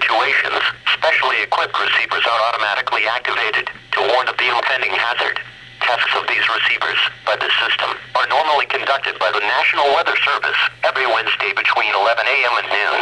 situations, specially equipped receivers are automatically activated to warn of the impending hazard. Tests of these receivers by the system are normally conducted by the National Weather Service every Wednesday between 11 a.m. and noon.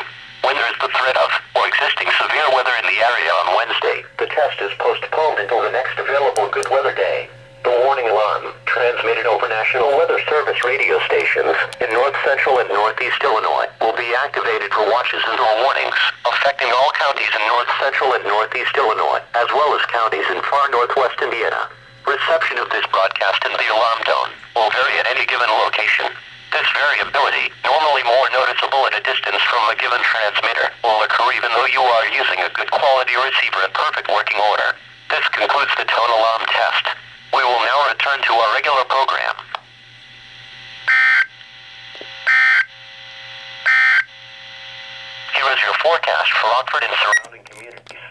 When there is the threat of or existing severe weather in the area on Wednesday, the test is postponed until the next available good weather day. The warning alarm, transmitted over National Weather Service radio stations in north central and northeast Illinois, will be activated for watches and or warnings, affecting all counties in north central and northeast Illinois, as well as counties in far northwest Indiana. Reception of this broadcast in the alarm tone will vary at any given location. This variability, normally more noticeable at a distance from a given transmitter, will occur even though you are using a good quality receiver in perfect working order. This concludes the tone alarm test. We will now return to our regular program. Here is your forecast for Rockford and surrounding communities.